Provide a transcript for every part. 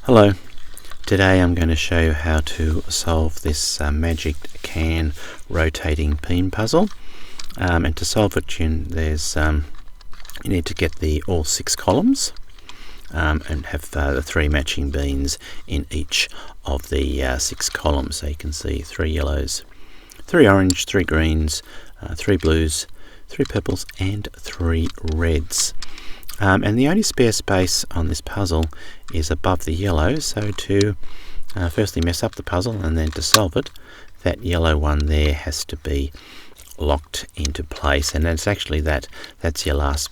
Hello, today I'm going to show you how to solve this Magic Can rotating pin puzzle. And to solve it, you need to get all 6 columns and have the 3 matching beans in each of the 6 columns. So you can see 3 yellows, 3 orange, 3 greens, 3 blues, 3 purples and 3 reds. And the only spare space on this puzzle is above the yellow, so to firstly mess up the puzzle and then to solve it, that yellow one there has to be locked into place, and it's actually that's your last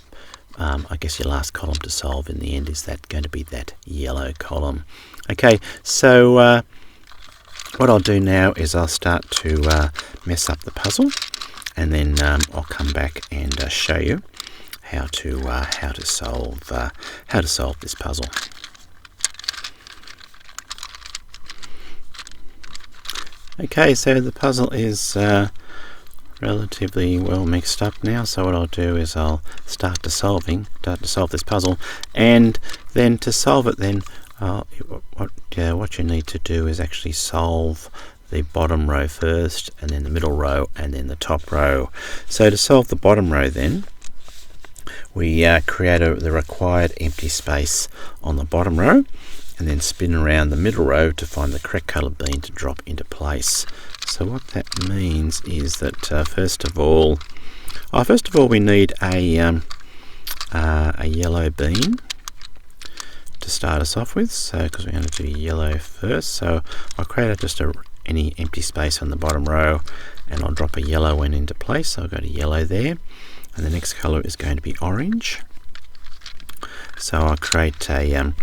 your last column to solve in the end. Is that going to be that yellow column? Okay, so what I'll do now is I'll start to mess up the puzzle, and then I'll come back and show you how to solve this puzzle. Okay, so the puzzle is relatively well mixed up now. So what I'll do is I'll start to solve this puzzle, and then to solve it, then what you need to do is actually solve the bottom row first, and then the middle row, and then the top row. So to solve the bottom row, then we create the required empty space on the bottom row, and then spin around the middle row to find the correct coloured bean to drop into place. So what that means is that first of all we need a yellow bean to start us off with. So because we're going to do yellow first, so I'll create any empty space on the bottom row, and I'll drop a yellow one into place. So I've got a yellow there. And the next colour is going to be orange. So I'll create a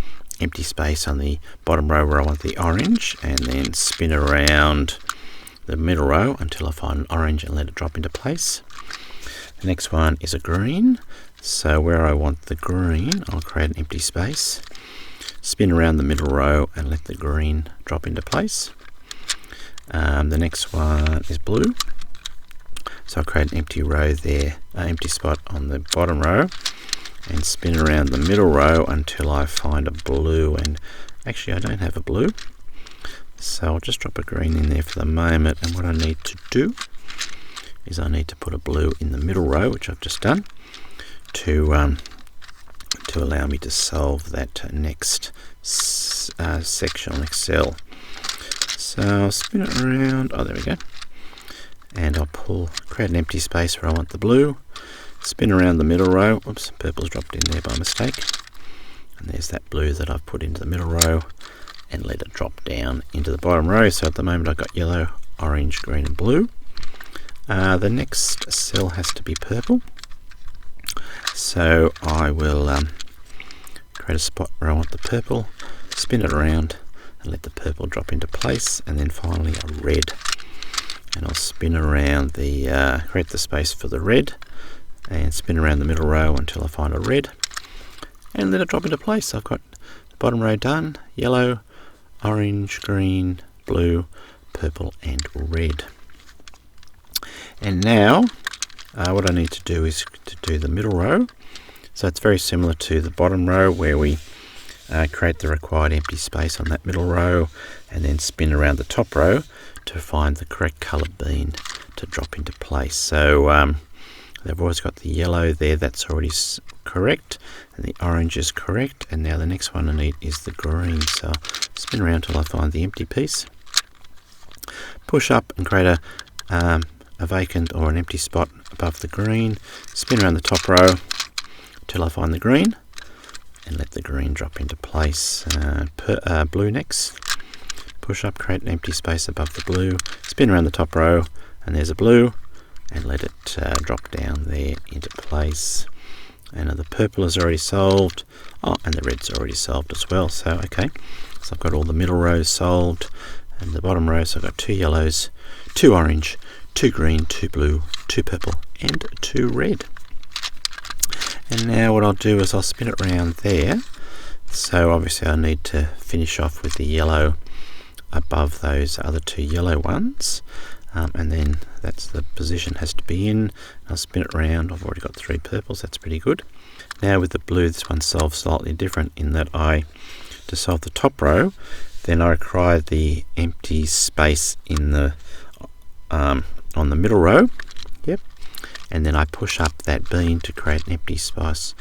empty space on the bottom row where I want the orange, and then spin around the middle row until I find an orange and let it drop into place. The next one is a green. So where I want the green, I'll create an empty space, spin around the middle row and let the green drop into place. The next one is blue. So I'll create an empty row there, an empty spot on the bottom row, and spin around the middle row until I find a blue. And actually I don't have a blue, so I'll just drop a green in there for the moment. And what I need to do is I need to put a blue in the middle row, which I've just done, to allow me to solve that next section, next cell. So I'll spin it around. Oh, there we go. And I'll create an empty space where I want the blue, spin around the middle row. Oops, purple's dropped in there by mistake. And there's that blue that I've put into the middle row, and let it drop down into the bottom row. So at the moment I've got yellow, orange, green and blue. The next cell has to be purple. So I will create a spot where I want the purple, spin it around and let the purple drop into place, and then finally a red. And I'll spin around create the space for the red, and spin around the middle row until I find a red, and let it drop into place. I've got the bottom row done: yellow, orange, green, blue, purple and red. And now what I need to do is to do the middle row. So it's very similar to the bottom row, where we create the required empty space on that middle row, and then spin around the top row to find the correct coloured bean to drop into place. So they've always got the yellow there, that's already correct, and the orange is correct, and now the next one I need is the green. So spin around till I find the empty piece, push up and create a vacant or an empty spot above the green, spin around the top row till I find the green, and let the green drop into place. Blue next. Push up, create an empty space above the blue, spin around the top row, and there's a blue, and let it drop down there into place. And the purple is already solved. Oh, and the red's already solved as well. So okay, so I've got all the middle rows solved, and the bottom row, so I've got 2 yellows, 2 orange, 2 green, 2 blue, 2 purple and 2 red. And now what I'll do is I'll spin it around there. So obviously I need to finish off with the yellow above those other 2 yellow ones, and then that's the position has to be in. I'll spin it around. I've already got 3 purples, that's pretty good. Now with the blue, this one solves slightly different in that I to solve the top row, then I require the empty space in the on the middle row. Yep. And then I push up that bean to create an empty space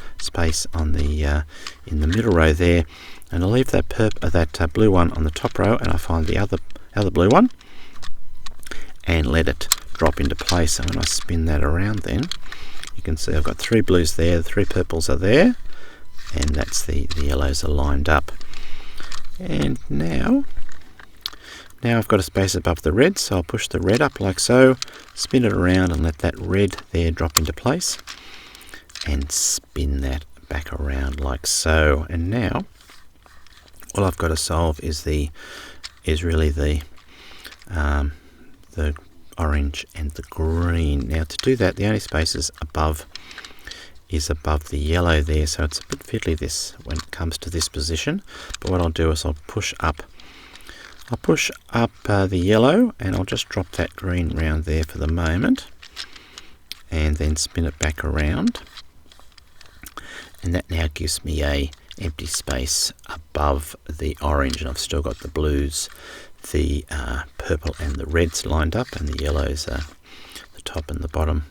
on the in the middle row there, and I'll leave that blue one on the top row, and I find the other blue one and let it drop into place. And when I spin that around, then you can see I've got 3 blues there, the 3 purples are there, and that's the yellows are lined up. And now I've got a space above the red, so I'll push the red up like so, spin it around and let that red there drop into place, and spin that back around like so. And now all I've got to solve is really the orange and the green. Now to do that, the only spaces above the yellow there, so it's a bit fiddly this when it comes to this position. But what I'll do is I'll push up the yellow, and I'll just drop that green round there for the moment, and then spin it back around, and that now gives me a empty space above the orange, and I've still got the blues, the purple and the reds lined up, and the yellows, the top and the bottom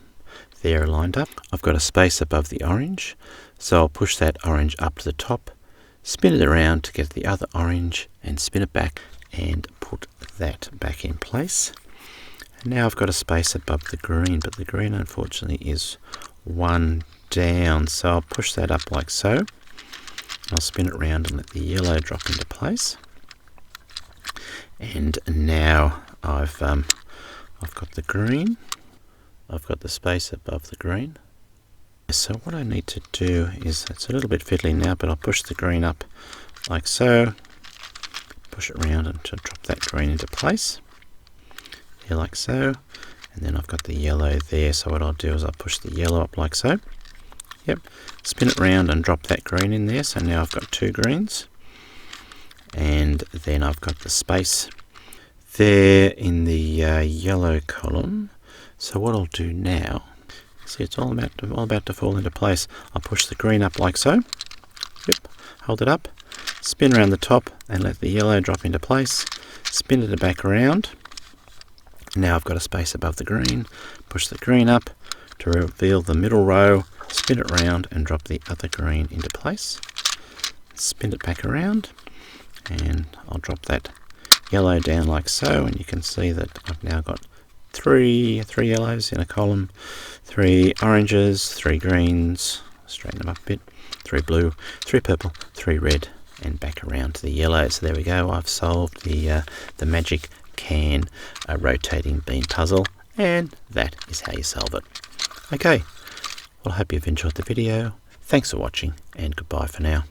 there are lined up. I've got a space above the orange, so I'll push that orange up to the top, spin it around to get the other orange, and spin it back and put that back in place. And now I've got a space above the green, but the green unfortunately is 1 down, so I'll push that up like so. I'll spin it around and let the yellow drop into place. And now I've got the green. I've got the space above the green. So what I need to do is, it's a little bit fiddly now, but I'll push the green up like so, push it around and to drop that green into place, here like so. And then I've got the yellow there, so what I'll do is I'll push the yellow up like so. Yep, spin it around and drop that green in there, so now I've got 2 greens. And then I've got the space there in the yellow column. So what I'll do now, see, it's all about to fall into place. I'll push the green up like so. Yep, hold it up, spin around the top and let the yellow drop into place, spin it back around. Now I've got a space above the green, push the green up to reveal the middle row, spin it around and drop the other green into place, spin it back around, and I'll drop that yellow down like so, and you can see that I've now got 3 yellows in a column, 3 oranges, 3 greens, straighten them up a bit, 3 blue, 3 purple, 3 red, and back around to the yellow. So there we go, I've solved the magic can rotating bean puzzle, and that is how you solve it. Okay, well, I hope you've enjoyed the video. Thanks for watching, and goodbye for now.